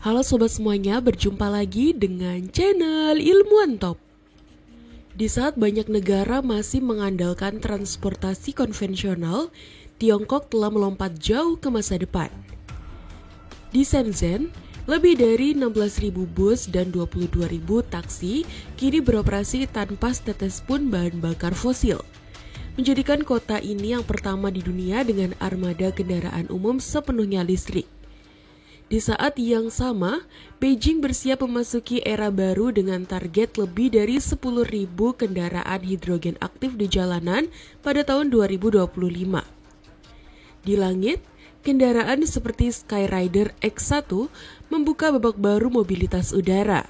Halo sobat semuanya, berjumpa lagi dengan channel Ilmuwan Top. Di saat banyak negara masih mengandalkan transportasi konvensional, Tiongkok telah melompat jauh ke masa depan. Di Shenzhen, lebih dari 16.000 bus dan 22.000 taksi kini beroperasi tanpa setetes pun bahan bakar fosil, menjadikan kota ini yang pertama di dunia dengan armada kendaraan umum sepenuhnya listrik. Di saat yang sama, Beijing bersiap memasuki era baru dengan target lebih dari 10.000 kendaraan hidrogen aktif di jalanan pada tahun 2025. Di langit, kendaraan seperti Skyrider X1 membuka babak baru mobilitas udara.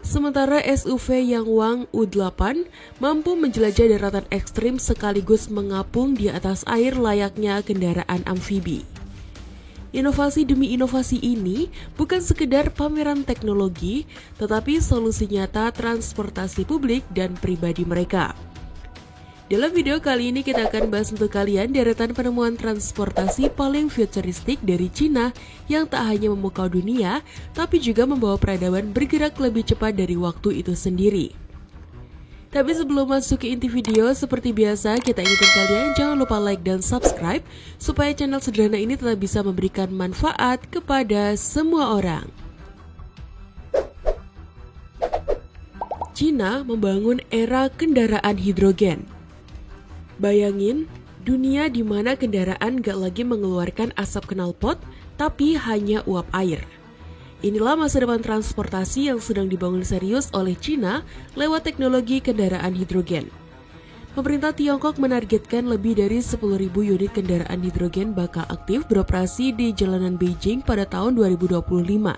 Sementara SUV Yangwang U8 mampu menjelajah daratan ekstrim sekaligus mengapung di atas air layaknya kendaraan amfibi. Inovasi demi inovasi ini bukan sekedar pameran teknologi, tetapi solusi nyata transportasi publik dan pribadi mereka. Dalam video kali ini kita akan bahas untuk kalian deretan penemuan transportasi paling futuristik dari Cina yang tak hanya memukau dunia, tapi juga membawa peradaban bergerak lebih cepat dari waktu itu sendiri. Tapi sebelum masuk ke inti video, seperti biasa kita ingatkan kalian jangan lupa like dan subscribe supaya channel sederhana ini tetap bisa memberikan manfaat kepada semua orang. Cina membangun era kendaraan hidrogen. Bayangin, dunia di mana kendaraan gak lagi mengeluarkan asap knalpot, tapi hanya uap air. Inilah masa depan transportasi yang sedang dibangun serius oleh Cina lewat teknologi kendaraan hidrogen. Pemerintah Tiongkok menargetkan lebih dari 10.000 unit kendaraan hidrogen bakal aktif beroperasi di jalanan Beijing pada tahun 2025.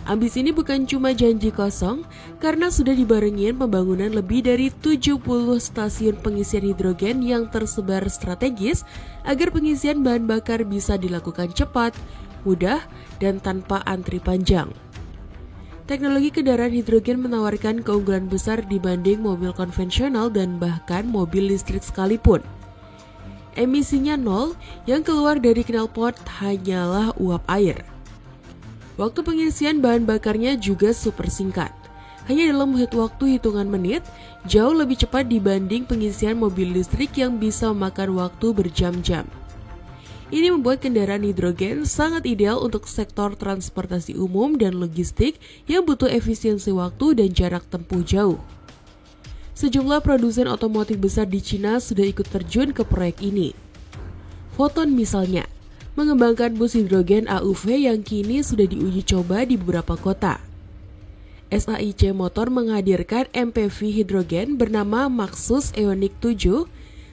Ambisi ini bukan cuma janji kosong, karena sudah dibarengin pembangunan lebih dari 70 stasiun pengisian hidrogen yang tersebar strategis agar pengisian bahan bakar bisa dilakukan cepat, mudah, dan tanpa antri panjang. Teknologi kendaraan hidrogen menawarkan keunggulan besar dibanding mobil konvensional dan bahkan mobil listrik sekalipun. Emisinya nol, yang keluar dari knalpot hanyalah uap air. Waktu pengisian bahan bakarnya juga super singkat. Hanya dalam waktu hitungan menit, jauh lebih cepat dibanding pengisian mobil listrik yang bisa memakan waktu berjam-jam. Ini membuat kendaraan hidrogen sangat ideal untuk sektor transportasi umum dan logistik yang butuh efisiensi waktu dan jarak tempuh jauh. Sejumlah produsen otomotif besar di Cina sudah ikut terjun ke proyek ini. Foton misalnya, mengembangkan bus hidrogen AUV yang kini sudah diuji coba di beberapa kota. SAIC Motor menghadirkan MPV hidrogen bernama Maxus Eoniq 7,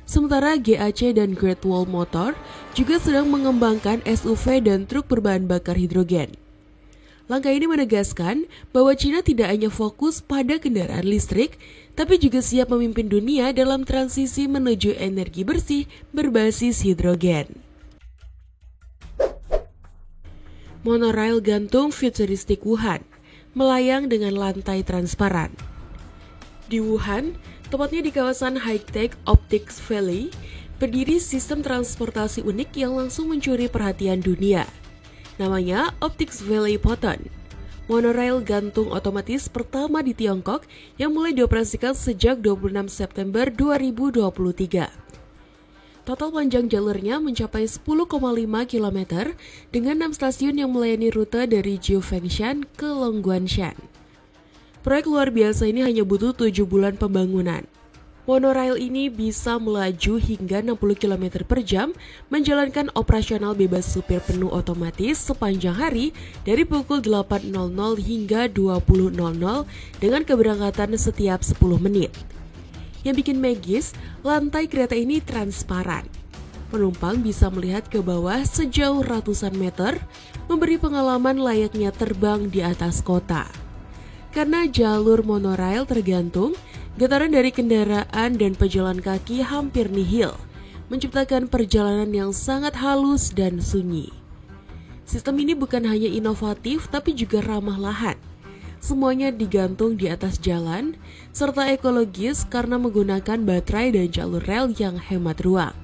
sementara GAC dan Great Wall Motor juga sedang mengembangkan SUV dan truk berbahan bakar hidrogen. Langkah ini menegaskan bahwa Cina tidak hanya fokus pada kendaraan listrik, tapi juga siap memimpin dunia dalam transisi menuju energi bersih berbasis hidrogen. Monorail gantung futuristik Wuhan, melayang dengan lantai transparan. Di Wuhan, tepatnya di kawasan high-tech Optics Valley, berdiri sistem transportasi unik yang langsung mencuri perhatian dunia. Namanya Optics Valley Poton, monorail gantung otomatis pertama di Tiongkok yang mulai dioperasikan sejak 26 September 2023. Total panjang jalurnya mencapai 10,5 km dengan 6 stasiun yang melayani rute dari Jiufengshan ke Longguanshan. Proyek luar biasa ini hanya butuh 7 bulan pembangunan. Monorail ini bisa melaju hingga 60 km per jam, menjalankan operasional bebas supir penuh otomatis sepanjang hari dari pukul 8.00 hingga 20.00 dengan keberangkatan setiap 10 menit. Yang bikin magis, lantai kereta ini transparan. Penumpang bisa melihat ke bawah sejauh ratusan meter, memberi pengalaman layaknya terbang di atas kota. Karena jalur monorail tergantung, getaran dari kendaraan dan pejalan kaki hampir nihil, menciptakan perjalanan yang sangat halus dan sunyi. Sistem ini bukan hanya inovatif, tapi juga ramah lahan. Semuanya digantung di atas jalan, serta ekologis karena menggunakan baterai dan jalur rel yang hemat ruang.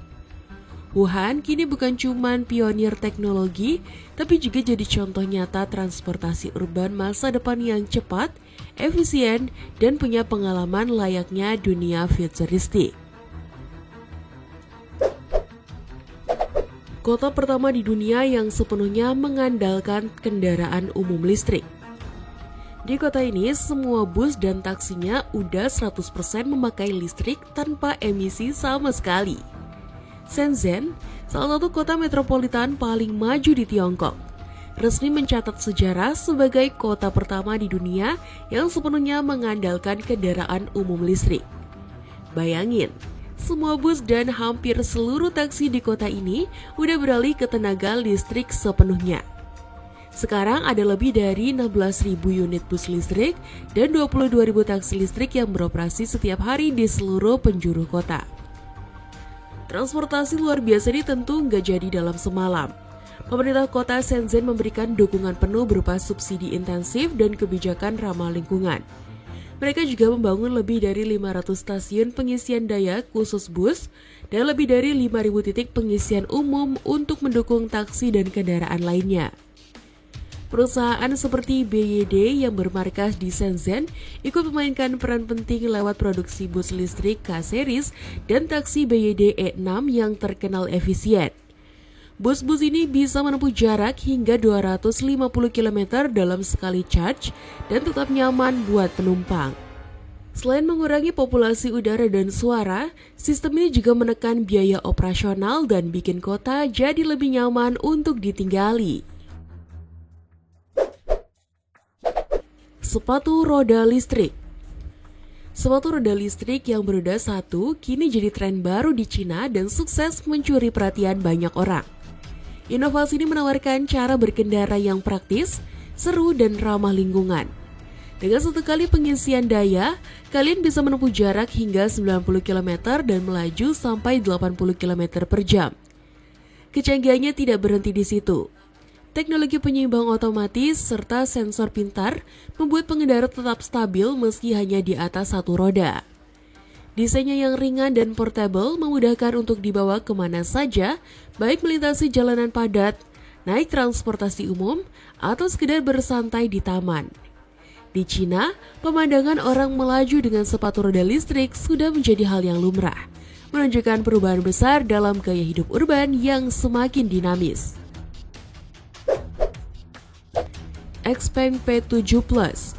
Wuhan kini bukan cuma pionir teknologi, tapi juga jadi contoh nyata transportasi urban masa depan yang cepat, efisien, dan punya pengalaman layaknya dunia futuristik. Kota pertama di dunia yang sepenuhnya mengandalkan kendaraan umum listrik. Di kota ini, semua bus dan taksinya udah 100% memakai listrik tanpa emisi sama sekali. Shenzhen, salah satu kota metropolitan paling maju di Tiongkok, resmi mencatat sejarah sebagai kota pertama di dunia yang sepenuhnya mengandalkan kendaraan umum listrik. Bayangin, semua bus dan hampir seluruh taksi di kota ini udah beralih ke tenaga listrik sepenuhnya. Sekarang ada lebih dari 16.000 unit bus listrik dan 22.000 taksi listrik yang beroperasi setiap hari di seluruh penjuru kota. Transportasi luar biasa ini tentu nggak jadi dalam semalam. Pemerintah kota Shenzhen memberikan dukungan penuh berupa subsidi intensif dan kebijakan ramah lingkungan. Mereka juga membangun lebih dari 500 stasiun pengisian daya khusus bus dan lebih dari 5.000 titik pengisian umum untuk mendukung taksi dan kendaraan lainnya. Perusahaan seperti BYD yang bermarkas di Shenzhen ikut memainkan peran penting lewat produksi bus listrik K-Series dan taksi BYD E6 yang terkenal efisien. Bus-bus ini bisa menempuh jarak hingga 250 km dalam sekali charge dan tetap nyaman buat penumpang. Selain mengurangi populasi udara dan suara, sistem ini juga menekan biaya operasional dan bikin kota jadi lebih nyaman untuk ditinggali. Sepatu roda listrik. Sepatu roda listrik yang beroda satu kini jadi tren baru di Cina dan sukses mencuri perhatian banyak orang. Inovasi ini menawarkan cara berkendara yang praktis, seru, dan ramah lingkungan. Dengan satu kali pengisian daya, kalian bisa menempuh jarak hingga 90 km dan melaju sampai 80 km per jam. Kecanggihannya tidak berhenti di situ. Teknologi penyeimbang otomatis serta sensor pintar membuat pengendara tetap stabil meski hanya di atas satu roda. Desainnya yang ringan dan portable memudahkan untuk dibawa kemana saja, baik melintasi jalanan padat, naik transportasi umum, atau sekedar bersantai di taman. Di Cina, pemandangan orang melaju dengan sepatu roda listrik sudah menjadi hal yang lumrah, menunjukkan perubahan besar dalam gaya hidup urban yang semakin dinamis. Xpeng P7 Plus.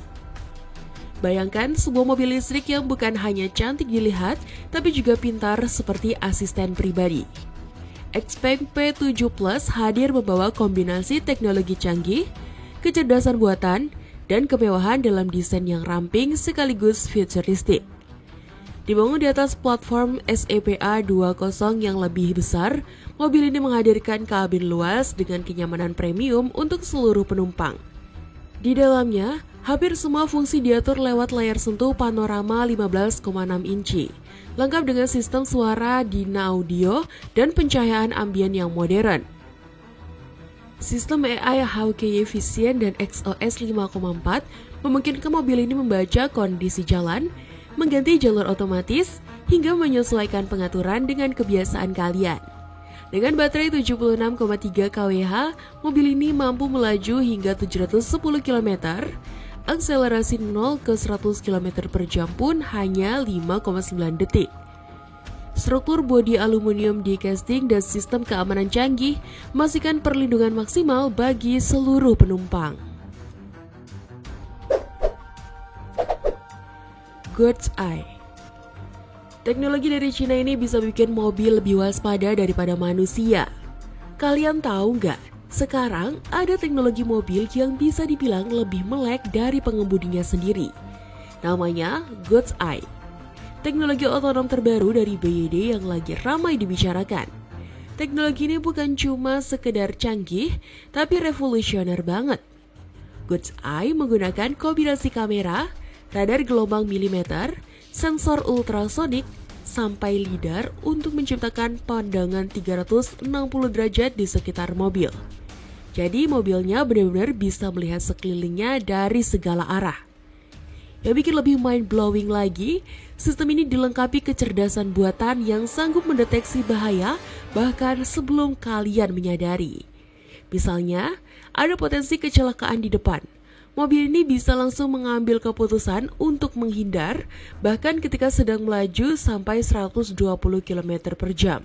Bayangkan sebuah mobil listrik yang bukan hanya cantik dilihat, tapi juga pintar seperti asisten pribadi. Xpeng P7 Plus hadir membawa kombinasi teknologi canggih, kecerdasan buatan, dan kemewahan dalam desain yang ramping sekaligus futuristik. Dibangun di atas platform SEPA 20 yang lebih besar, mobil ini menghadirkan kabin luas dengan kenyamanan premium untuk seluruh penumpang. Di dalamnya, hampir semua fungsi diatur lewat layar sentuh panorama 15,6 inci, lengkap dengan sistem suara Dina Audio dan pencahayaan ambien yang modern. Sistem AI Hawkeye efisien dan XOS 5,4 memungkinkan mobil ini membaca kondisi jalan, mengganti jalur otomatis, hingga menyesuaikan pengaturan dengan kebiasaan kalian. Dengan baterai 76,3 kWh, mobil ini mampu melaju hingga 710 km, akselerasi 0 ke 100 km per jam pun hanya 5,9 detik. Struktur bodi aluminium di casting dan sistem keamanan canggih memastikan perlindungan maksimal bagi seluruh penumpang. God's Eye. Teknologi dari Cina ini bisa bikin mobil lebih waspada daripada manusia. Kalian tahu nggak? Sekarang ada teknologi mobil yang bisa dibilang lebih melek dari pengemudinya sendiri. Namanya God's Eye. Teknologi otonom terbaru dari BYD yang lagi ramai dibicarakan. Teknologi ini bukan cuma sekedar canggih, tapi revolusioner banget. God's Eye menggunakan kombinasi kamera, radar gelombang milimeter, sensor ultrasonik, sampai lidar untuk menciptakan pandangan 360 derajat di sekitar mobil. Jadi mobilnya benar-benar bisa melihat sekelilingnya dari segala arah. Yang bikin lebih mind-blowing lagi, sistem ini dilengkapi kecerdasan buatan yang sanggup mendeteksi bahaya bahkan sebelum kalian menyadari. Misalnya, ada potensi kecelakaan di depan. Mobil ini bisa langsung mengambil keputusan untuk menghindar, bahkan ketika sedang melaju sampai 120 km per jam.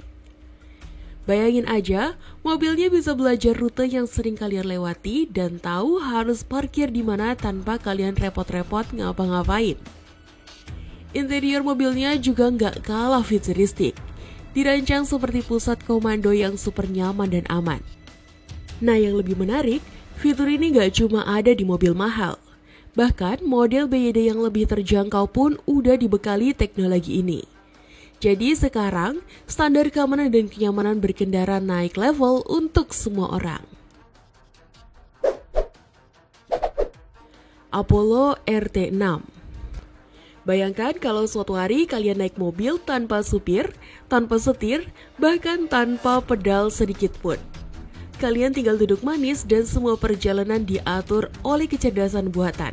Bayangin aja, mobilnya bisa belajar rute yang sering kalian lewati dan tahu harus parkir di mana tanpa kalian repot-repot ngapa-ngapain. Interior mobilnya juga nggak kalah futuristik. Dirancang seperti pusat komando yang super nyaman dan aman. Nah, yang lebih menarik, fitur ini nggak cuma ada di mobil mahal. Bahkan model BYD yang lebih terjangkau pun udah dibekali teknologi ini. Jadi sekarang, standar keamanan dan kenyamanan berkendara naik level untuk semua orang. Apollo RT6. Bayangkan kalau suatu hari kalian naik mobil tanpa supir, tanpa setir, bahkan tanpa pedal sedikit pun. Kalian tinggal duduk manis dan semua perjalanan diatur oleh kecerdasan buatan.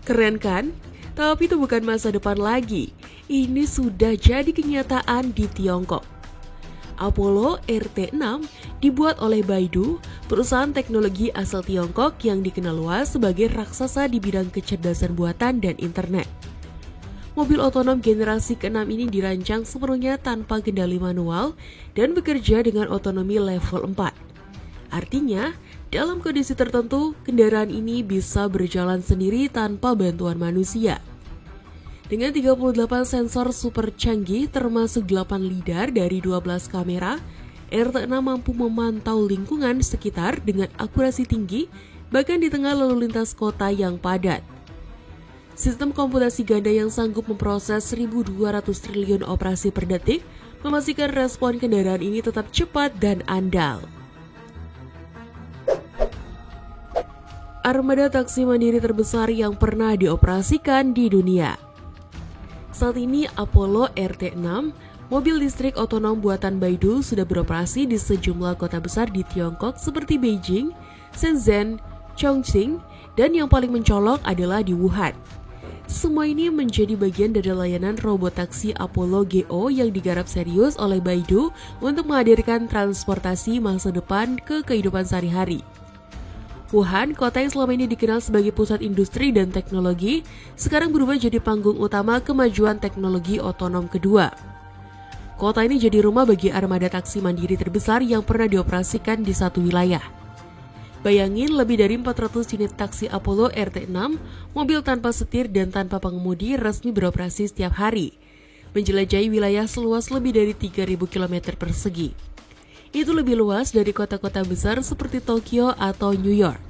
Keren kan? Tapi itu bukan masa depan lagi. Ini sudah jadi kenyataan di Tiongkok. Apollo RT6 dibuat oleh Baidu, perusahaan teknologi asal Tiongkok yang dikenal luas sebagai raksasa di bidang kecerdasan buatan dan internet. Mobil otonom generasi ke-6 ini dirancang sepenuhnya tanpa kendali manual dan bekerja dengan otonomi level 4. Artinya, dalam kondisi tertentu, kendaraan ini bisa berjalan sendiri tanpa bantuan manusia. Dengan 38 sensor super canggih termasuk 8 lidar dari 12 kamera, RT6 mampu memantau lingkungan sekitar dengan akurasi tinggi, bahkan di tengah lalu lintas kota yang padat. Sistem komputasi ganda yang sanggup memproses 1.200 triliun operasi per detik memastikan respon kendaraan ini tetap cepat dan andal. Armada taksi mandiri terbesar yang pernah dioperasikan di dunia. Saat ini Apollo RT6, mobil listrik otonom buatan Baidu sudah beroperasi di sejumlah kota besar di Tiongkok seperti Beijing, Shenzhen, Chongqing, dan yang paling mencolok adalah di Wuhan. Semua ini menjadi bagian dari layanan robot taksi Apollo Go yang digarap serius oleh Baidu untuk menghadirkan transportasi masa depan ke kehidupan sehari-hari. Wuhan, kota yang selama ini dikenal sebagai pusat industri dan teknologi, sekarang berubah jadi panggung utama kemajuan teknologi otonom kedua. Kota ini jadi rumah bagi armada taksi mandiri terbesar yang pernah dioperasikan di satu wilayah. Bayangin lebih dari 400 unit taksi Apollo RT6, mobil tanpa setir dan tanpa pengemudi resmi beroperasi setiap hari, menjelajahi wilayah seluas lebih dari 3.000 km persegi. Itu lebih luas dari kota-kota besar seperti Tokyo atau New York.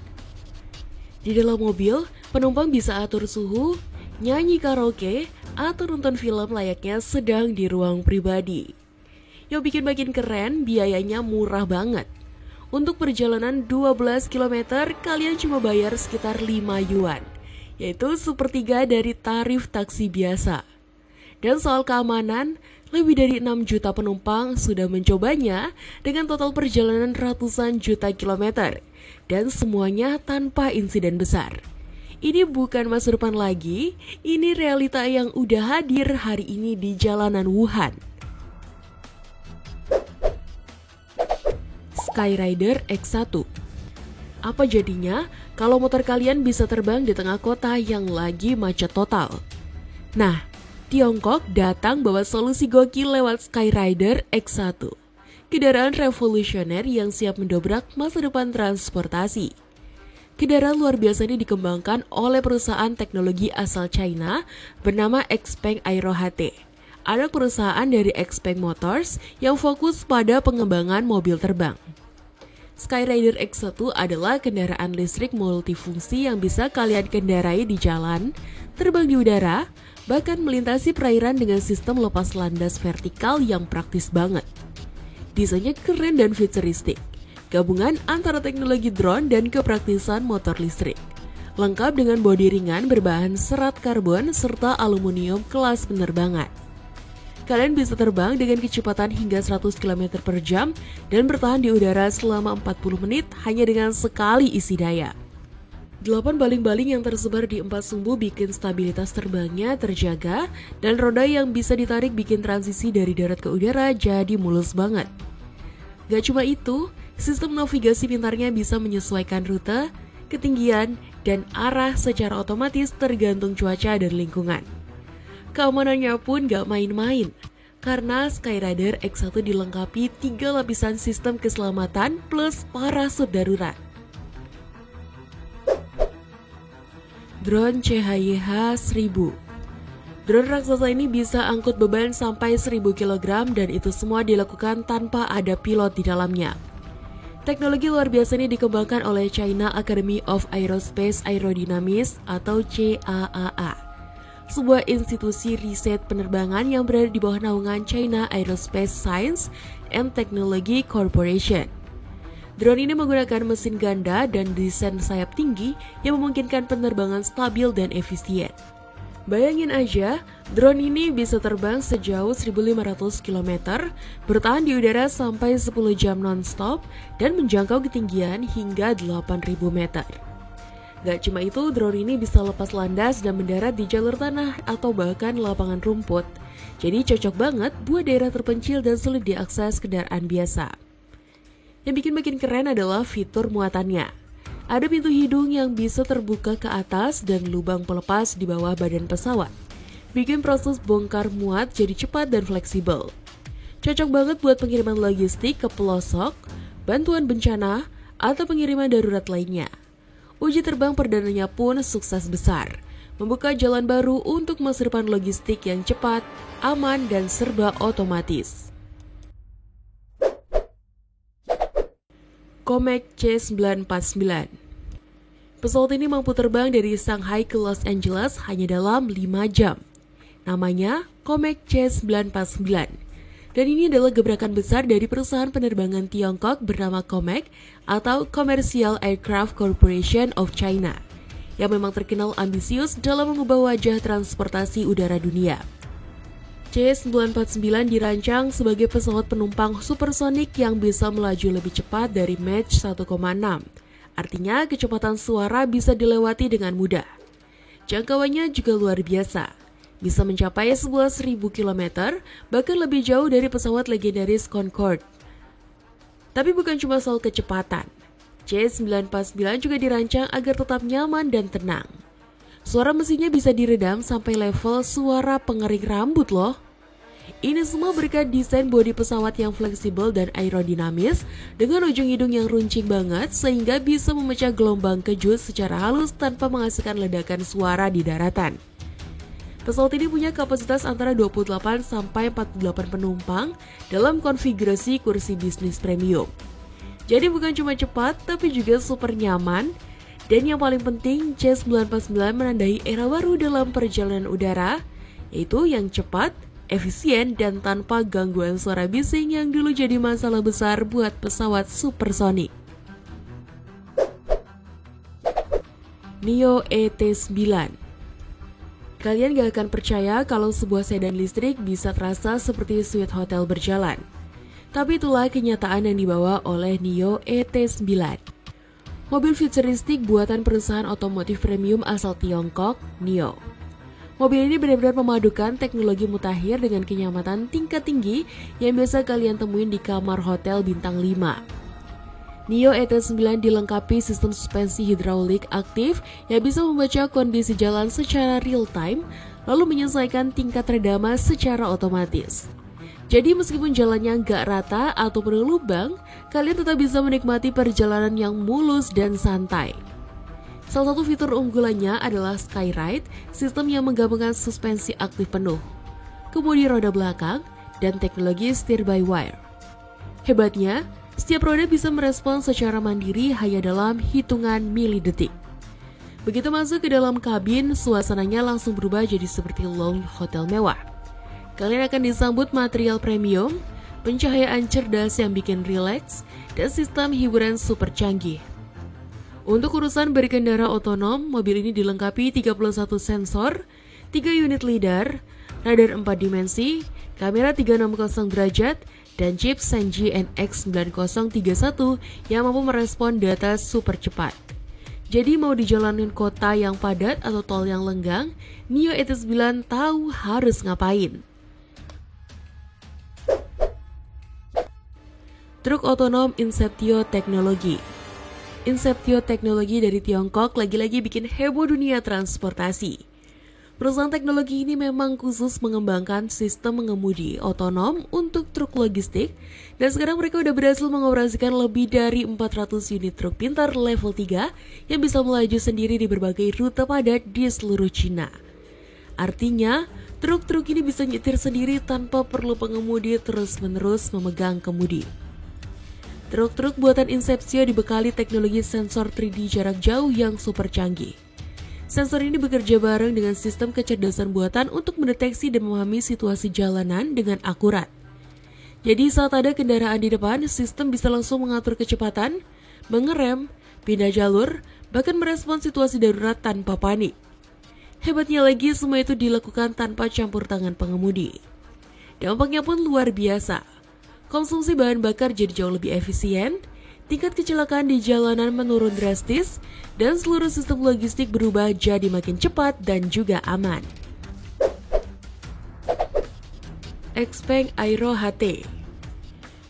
Di dalam mobil, penumpang bisa atur suhu, nyanyi karaoke, atau nonton film layaknya sedang di ruang pribadi. Yang bikin makin keren, biayanya murah banget. Untuk perjalanan 12 km, kalian cuma bayar sekitar 5 yuan, yaitu sepertiga dari tarif taksi biasa. Dan soal keamanan, lebih dari 6 juta penumpang sudah mencobanya dengan total perjalanan ratusan juta kilometer. Dan semuanya tanpa insiden besar. Ini bukan masa depan lagi, ini realita yang udah hadir hari ini di jalanan Wuhan. Skyrider X1. Apa jadinya kalau motor kalian bisa terbang di tengah kota yang lagi macet total? Nah, Tiongkok datang bawa solusi gokil lewat Skyrider X1. Kendaraan revolusioner yang siap mendobrak masa depan transportasi. Kendaraan luar biasa ini dikembangkan oleh perusahaan teknologi asal China bernama XPeng Aero HT. Ada perusahaan dari XPeng Motors yang fokus pada pengembangan mobil terbang. Skyrider X1 adalah kendaraan listrik multifungsi yang bisa kalian kendarai di jalan, terbang di udara, bahkan melintasi perairan dengan sistem lepas landas vertikal yang praktis banget. Desainnya keren dan futuristik, gabungan antara teknologi drone dan kepraktisan motor listrik. Lengkap dengan bodi ringan berbahan serat karbon serta aluminium kelas penerbangan. Kalian bisa terbang dengan kecepatan hingga 100 km per jam dan bertahan di udara selama 40 menit hanya dengan sekali isi daya. 8 baling-baling yang tersebar di 4 sumbu bikin stabilitas terbangnya terjaga, dan roda yang bisa ditarik bikin transisi dari darat ke udara jadi mulus banget. Gak cuma itu, sistem navigasi pintarnya bisa menyesuaikan rute, ketinggian, dan arah secara otomatis tergantung cuaca dan lingkungan. Keamanannya pun gak main-main, karena Skyrider X1 dilengkapi 3 lapisan sistem keselamatan plus parasut darurat. Drone CHYH-1000. Drone raksasa ini bisa angkut beban sampai 1000 kg dan itu semua dilakukan tanpa ada pilot di dalamnya. Teknologi luar biasa ini dikembangkan oleh China Academy of Aerospace Aerodynamics atau CAAA, sebuah institusi riset penerbangan yang berada di bawah naungan China Aerospace Science and Technology Corporation. Drone ini menggunakan mesin ganda dan desain sayap tinggi yang memungkinkan penerbangan stabil dan efisien. Bayangin aja, drone ini bisa terbang sejauh 1.500 km, bertahan di udara sampai 10 jam non-stop, dan menjangkau ketinggian hingga 8.000 meter. Gak cuma itu, drone ini bisa lepas landas dan mendarat di jalur tanah atau bahkan lapangan rumput. Jadi cocok banget buat daerah terpencil dan sulit diakses kendaraan biasa. Yang bikin makin keren adalah fitur muatannya. Ada pintu hidung yang bisa terbuka ke atas dan lubang pelepas di bawah badan pesawat. Bikin proses bongkar muat jadi cepat dan fleksibel. Cocok banget buat pengiriman logistik ke pelosok, bantuan bencana, atau pengiriman darurat lainnya. Uji terbang perdananya pun sukses besar, membuka jalan baru untuk masa depan logistik yang cepat, aman, dan serba otomatis. Comac C949. Pesawat ini mampu terbang dari Shanghai ke Los Angeles hanya dalam 5 jam. Namanya Comac C949. Dan ini adalah gebrakan besar dari perusahaan penerbangan Tiongkok bernama Comac atau Commercial Aircraft Corporation of China, yang memang terkenal ambisius dalam mengubah wajah transportasi udara dunia. C949 dirancang sebagai pesawat penumpang supersonik yang bisa melaju lebih cepat dari Mach 1,6. Artinya kecepatan suara bisa dilewati dengan mudah. Jangkauannya juga luar biasa. Bisa mencapai sebuah 1000 km, bahkan lebih jauh dari pesawat legendaris Concorde. Tapi bukan cuma soal kecepatan. C949 juga dirancang agar tetap nyaman dan tenang. Suara mesinnya bisa diredam sampai level suara pengering rambut loh. Ini semua berkat desain bodi pesawat yang fleksibel dan aerodinamis dengan ujung hidung yang runcing banget sehingga bisa memecah gelombang kejut secara halus tanpa menghasilkan ledakan suara di daratan. Pesawat ini punya kapasitas antara 28 sampai 48 penumpang dalam konfigurasi kursi bisnis premium. Jadi bukan cuma cepat tapi juga super nyaman. Dan yang paling penting, C949 menandai era baru dalam perjalanan udara, yaitu yang cepat, efisien, dan tanpa gangguan suara bising yang dulu jadi masalah besar buat pesawat supersonik. NIO ET9. Kalian gak akan percaya kalau sebuah sedan listrik bisa terasa seperti suite hotel berjalan. Tapi itulah kenyataan yang dibawa oleh NIO ET9. Mobil futuristik buatan perusahaan otomotif premium asal Tiongkok, NIO. Mobil ini benar-benar memadukan teknologi mutakhir dengan kenyamanan tingkat tinggi yang biasa kalian temuin di kamar hotel bintang 5. NIO ET9 dilengkapi sistem suspensi hidraulik aktif yang bisa membaca kondisi jalan secara real time, lalu menyesuaikan tingkat redama secara otomatis. Jadi meskipun jalannya nggak rata atau penuh lubang, kalian tetap bisa menikmati perjalanan yang mulus dan santai. Salah satu fitur unggulannya adalah Skyride, sistem yang menggabungkan suspensi aktif penuh, kemudi roda belakang, dan teknologi steer by wire. Hebatnya, setiap roda bisa merespon secara mandiri hanya dalam hitungan milidetik. Begitu masuk ke dalam kabin, suasananya langsung berubah jadi seperti lounge hotel mewah. Kalian akan disambut material premium, pencahayaan cerdas yang bikin rileks, dan sistem hiburan super canggih. Untuk urusan berkendara otonom, mobil ini dilengkapi 31 sensor, 3 unit lidar, radar 4 dimensi, kamera 360 derajat, dan chip Senji NX9031 yang mampu merespon data super cepat. Jadi mau di jalanan kota yang padat atau tol yang lenggang, Nio ET9 tahu harus ngapain. Truk otonom Inceptio Teknologi. Inceptio Teknologi dari Tiongkok lagi-lagi bikin heboh dunia transportasi. Perusahaan teknologi ini memang khusus mengembangkan sistem mengemudi otonom untuk truk logistik, dan sekarang mereka udah berhasil mengoperasikan lebih dari 400 unit truk pintar level 3 yang bisa melaju sendiri di berbagai rute padat di seluruh Cina. Artinya, truk-truk ini bisa nyetir sendiri tanpa perlu pengemudi terus-menerus memegang kemudi. Truk-truk buatan Inceptio dibekali teknologi sensor 3D jarak jauh yang super canggih. Sensor ini bekerja bareng dengan sistem kecerdasan buatan untuk mendeteksi dan memahami situasi jalanan dengan akurat. Jadi saat ada kendaraan di depan, sistem bisa langsung mengatur kecepatan, mengerem, pindah jalur, bahkan merespons situasi darurat tanpa panik. Hebatnya lagi, semua itu dilakukan tanpa campur tangan pengemudi. Dampaknya pun luar biasa. Konsumsi bahan bakar jadi jauh lebih efisien, tingkat kecelakaan di jalanan menurun drastis, dan seluruh sistem logistik berubah jadi makin cepat dan juga aman. XPeng Aero HT.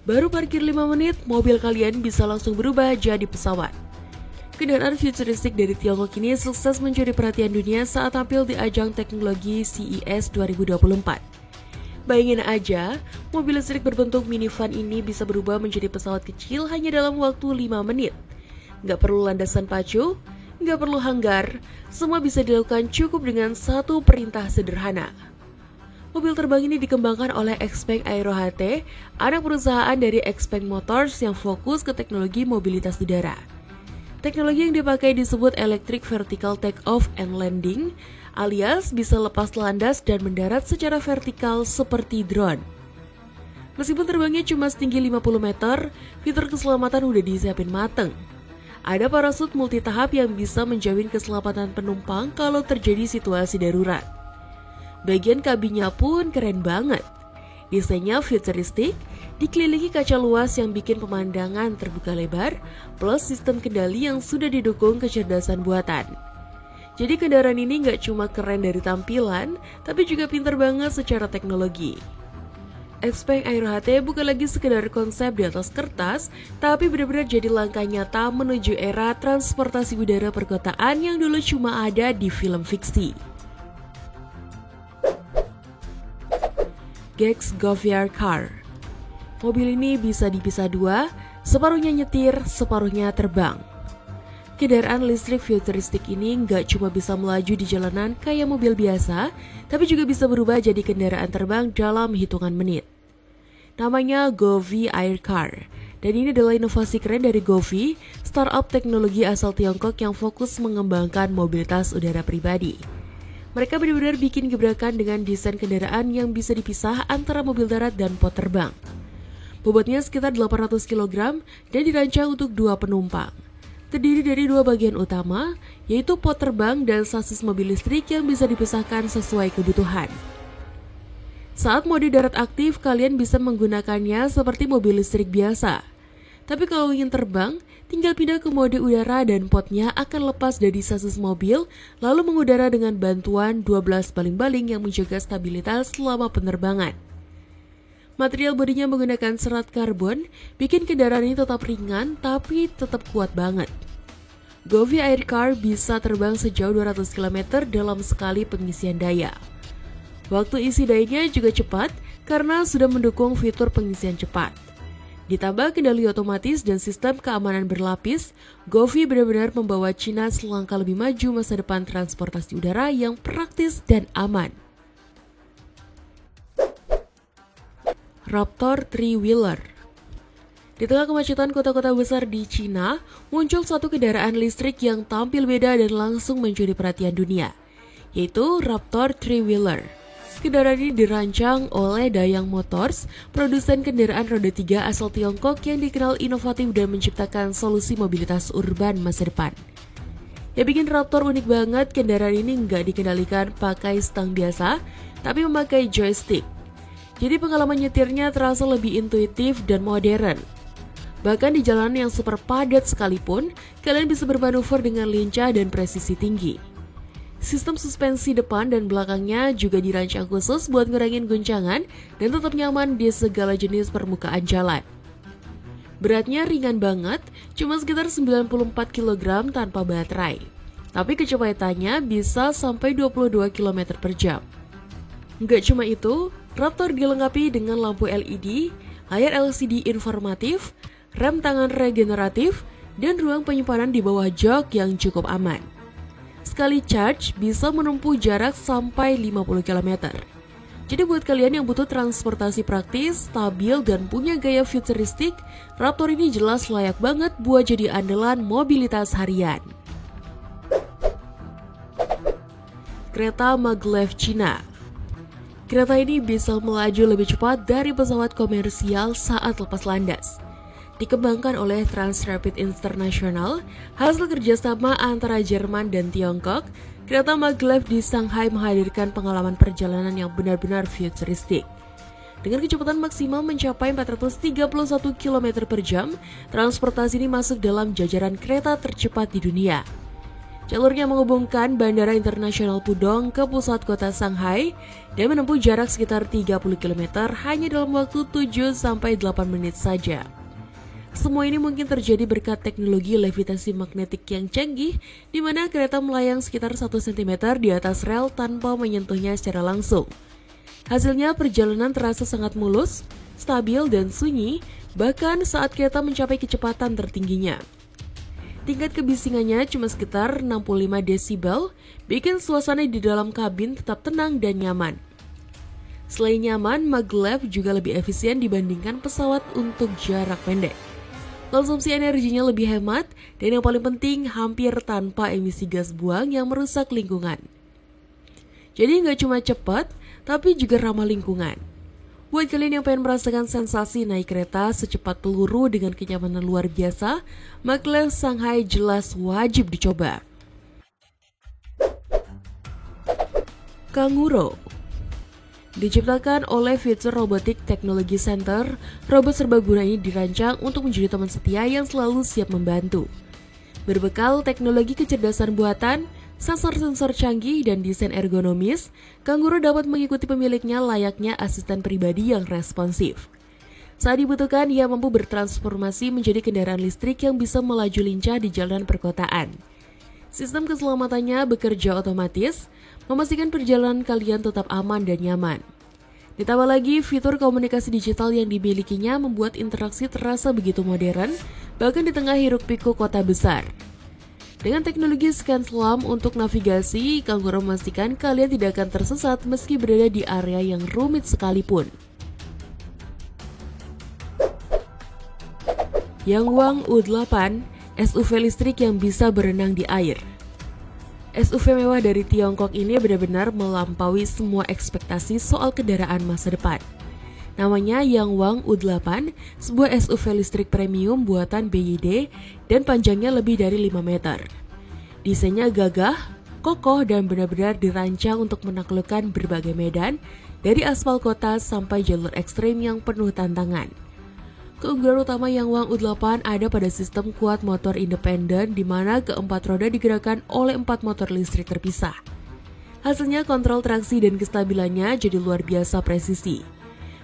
Baru parkir 5 menit, mobil kalian bisa langsung berubah jadi pesawat. Kendaraan futuristik dari Tiongkok ini sukses mencuri perhatian dunia saat tampil di ajang teknologi CES 2024. Bayangin aja, mobil listrik berbentuk minivan ini bisa berubah menjadi pesawat kecil hanya dalam waktu 5 menit. Nggak perlu landasan pacu, nggak perlu hanggar, semua bisa dilakukan cukup dengan satu perintah sederhana. Mobil terbang ini dikembangkan oleh XPeng Aero HT, anak perusahaan dari XPeng Motors yang fokus ke teknologi mobilitas udara. Teknologi yang dipakai disebut Electric Vertical Take-Off and Landing, alias bisa lepas landas dan mendarat secara vertikal seperti drone. Meskipun terbangnya cuma setinggi 50 meter, fitur keselamatan udah disiapin mateng. Ada parasut multitahap yang bisa menjamin keselamatan penumpang kalau terjadi situasi darurat. Bagian kabinnya pun keren banget. Desainnya futuristik, dikelilingi kaca luas yang bikin pemandangan terbuka lebar, plus sistem kendali yang sudah didukung kecerdasan buatan. Jadi kendaraan ini nggak cuma keren dari tampilan, tapi juga pintar banget secara teknologi. XPeng Aero HT bukan lagi sekedar konsep di atas kertas, tapi benar-benar jadi langkah nyata menuju era transportasi udara perkotaan yang dulu cuma ada di film fiksi. Gex Goviar Car. Mobil ini bisa dipisah dua, separuhnya nyetir, separuhnya terbang. Kendaraan listrik futuristik ini nggak cuma bisa melaju di jalanan kayak mobil biasa, tapi juga bisa berubah jadi kendaraan terbang dalam hitungan menit. Namanya Govi Air Car, dan ini adalah inovasi keren dari Govi, startup teknologi asal Tiongkok yang fokus mengembangkan mobilitas udara pribadi. Mereka benar-benar bikin gebrakan dengan desain kendaraan yang bisa dipisah antara mobil darat dan pot terbang. Bobotnya sekitar 800 kg dan dirancang untuk 2 penumpang. Terdiri dari 2 bagian utama, yaitu pot terbang dan sasis mobil listrik yang bisa dipisahkan sesuai kebutuhan. Saat mode darat aktif, kalian bisa menggunakannya seperti mobil listrik biasa. Tapi kalau ingin terbang, tinggal pindah ke mode udara dan potnya akan lepas dari sasis mobil, lalu mengudara dengan bantuan 12 baling-baling yang menjaga stabilitas selama penerbangan. Material bodinya menggunakan serat karbon, bikin kendaraan ini tetap ringan tapi tetap kuat banget. Govi Air Car bisa terbang sejauh 200 km dalam sekali pengisian daya. Waktu isi dayanya juga cepat karena sudah mendukung fitur pengisian cepat. Ditambah kendali otomatis dan sistem keamanan berlapis, Govi benar-benar membawa Cina selangkah lebih maju masa depan transportasi udara yang praktis dan aman. Raptor 3-wheeler. Di tengah kemacetan kota-kota besar di Cina, muncul satu kendaraan listrik yang tampil beda dan langsung mencuri perhatian dunia, yaitu Raptor 3-wheeler. Kendaraan ini dirancang oleh Dayang Motors, produsen kendaraan roda 3 asal Tiongkok yang dikenal inovatif dan menciptakan solusi mobilitas urban masa depan. Yang bikin Raptor unik banget, kendaraan ini nggak dikendalikan pakai stang biasa, tapi memakai joystick. Jadi pengalaman nyetirnya terasa lebih intuitif dan modern. Bahkan di jalanan yang super padat sekalipun, kalian bisa bermanuver dengan lincah dan presisi tinggi. Sistem suspensi depan dan belakangnya juga dirancang khusus buat ngurangin guncangan dan tetap nyaman di segala jenis permukaan jalan. Beratnya ringan banget, cuma sekitar 94 kg tanpa baterai. Tapi kecepatannya bisa sampai 22 km per jam. Nggak cuma itu, Raptor dilengkapi dengan lampu LED, layar LCD informatif, rem tangan regeneratif, dan ruang penyimpanan di bawah jok yang cukup aman. Sekali charge bisa menempuh jarak sampai 50 km. Jadi buat kalian yang butuh transportasi praktis, stabil, dan punya gaya futuristik, Raptor ini jelas layak banget buat jadi andalan mobilitas harian. Kereta Maglev Cina. Kereta ini bisa melaju lebih cepat dari pesawat komersial saat lepas landas. Dikembangkan oleh Transrapid International, hasil kerjasama antara Jerman dan Tiongkok, kereta Maglev di Shanghai menghadirkan pengalaman perjalanan yang benar-benar futuristik. Dengan kecepatan maksimal mencapai 431 km per jam, transportasi ini masuk dalam jajaran kereta tercepat di dunia. Jalurnya menghubungkan Bandara Internasional Pudong ke pusat kota Shanghai dan menempuh jarak sekitar 30 km hanya dalam waktu 7-8 menit saja. Semua ini mungkin terjadi berkat teknologi levitasi magnetik yang canggih, di mana kereta melayang sekitar 1 cm di atas rel tanpa menyentuhnya secara langsung. Hasilnya perjalanan terasa sangat mulus, stabil, dan sunyi, bahkan saat kereta mencapai kecepatan tertingginya. Tingkat kebisingannya cuma sekitar 65 desibel, bikin suasana di dalam kabin tetap tenang dan nyaman. Selain nyaman, Maglev juga lebih efisien dibandingkan pesawat untuk jarak pendek. Konsumsi energinya lebih hemat, dan yang paling penting hampir tanpa emisi gas buang yang merusak lingkungan. Jadi nggak cuma cepat, tapi juga ramah lingkungan. Buat kalian yang pengen merasakan sensasi naik kereta secepat peluru dengan kenyamanan luar biasa, Maglev Shanghai jelas wajib dicoba. Kanguro. Diciptakan oleh Future Robotic Technology Center, robot serbaguna ini dirancang untuk menjadi teman setia yang selalu siap membantu. Berbekal teknologi kecerdasan buatan, sensor-sensor canggih, dan desain ergonomis, Kanguro dapat mengikuti pemiliknya layaknya asisten pribadi yang responsif. Saat dibutuhkan, ia mampu bertransformasi menjadi kendaraan listrik yang bisa melaju lincah di jalanan perkotaan. Sistem keselamatannya bekerja otomatis, memastikan perjalanan kalian tetap aman dan nyaman. Ditambah lagi, fitur komunikasi digital yang dimilikinya membuat interaksi terasa begitu modern, bahkan di tengah hiruk-pikuk kota besar. Dengan teknologi scan selam untuk navigasi, Kanguro memastikan kalian tidak akan tersesat meski berada di area yang rumit sekalipun. Yangwang U8, SUV listrik yang bisa berenang di air. SUV mewah dari Tiongkok ini benar-benar melampaui semua ekspektasi soal kendaraan masa depan. Namanya Yangwang U8, sebuah SUV listrik premium buatan BYD dan panjangnya lebih dari 5 meter. Desainnya gagah, kokoh, dan benar-benar dirancang untuk menaklukkan berbagai medan, dari aspal kota sampai jalur ekstrem yang penuh tantangan. Keunggulan utama Yangwang U8 ada pada sistem kuat motor independen di mana keempat roda digerakkan oleh 4 motor listrik terpisah. Hasilnya kontrol traksi dan kestabilannya jadi luar biasa presisi.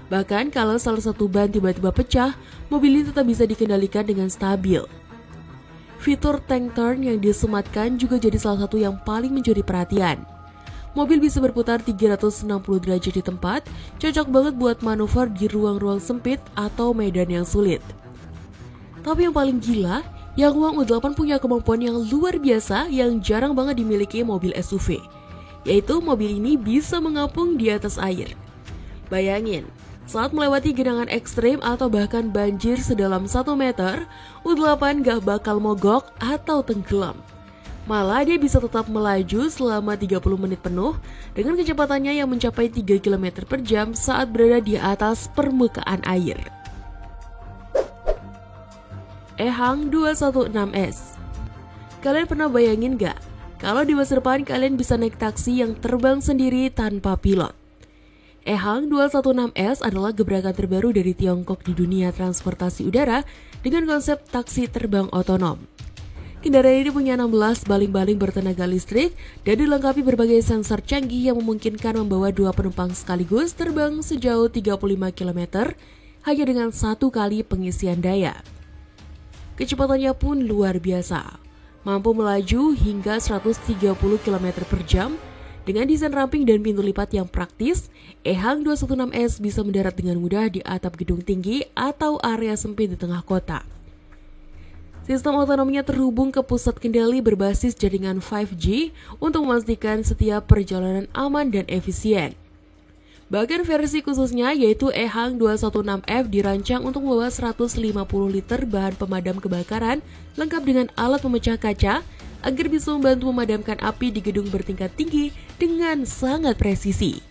Bahkan kalau salah satu ban tiba-tiba pecah, mobil ini tetap bisa dikendalikan dengan stabil. Fitur tank turn yang disematkan juga jadi salah satu yang paling mencuri perhatian. Mobil bisa berputar 360 derajat di tempat, cocok banget buat manuver di ruang-ruang sempit atau medan yang sulit. Tapi yang paling gila, Yangwang U8 punya kemampuan yang luar biasa yang jarang banget dimiliki mobil SUV, yaitu mobil ini bisa mengapung di atas air. Bayangin, saat melewati genangan ekstrim atau bahkan banjir sedalam 1 meter, U8 gak bakal mogok atau tenggelam. Malah dia bisa tetap melaju selama 30 menit penuh dengan kecepatannya yang mencapai 3 km per jam saat berada di atas permukaan air. Ehang 216S. Kalian pernah bayangin gak kalau di masa depan kalian bisa naik taksi yang terbang sendiri tanpa pilot? EHang 216S adalah gebrakan terbaru dari Tiongkok di dunia transportasi udara dengan konsep taksi terbang otonom. Kendaraan ini punya 16 baling-baling bertenaga listrik dan dilengkapi berbagai sensor canggih yang memungkinkan membawa 2 penumpang sekaligus terbang sejauh 35 km hanya dengan 1 kali pengisian daya. Kecepatannya pun luar biasa, mampu melaju hingga 130 km per jam. Dengan desain ramping dan pintu lipat yang praktis, EHang 216S bisa mendarat dengan mudah di atap gedung tinggi atau area sempit di tengah kota. Sistem otonominya terhubung ke pusat kendali berbasis jaringan 5G untuk memastikan setiap perjalanan aman dan efisien. Bahkan versi khususnya yaitu EHang 216F dirancang untuk membawa 150 liter bahan pemadam kebakaran lengkap dengan alat pemecah kaca agar bisa membantu memadamkan api di gedung bertingkat tinggi dengan sangat presisi.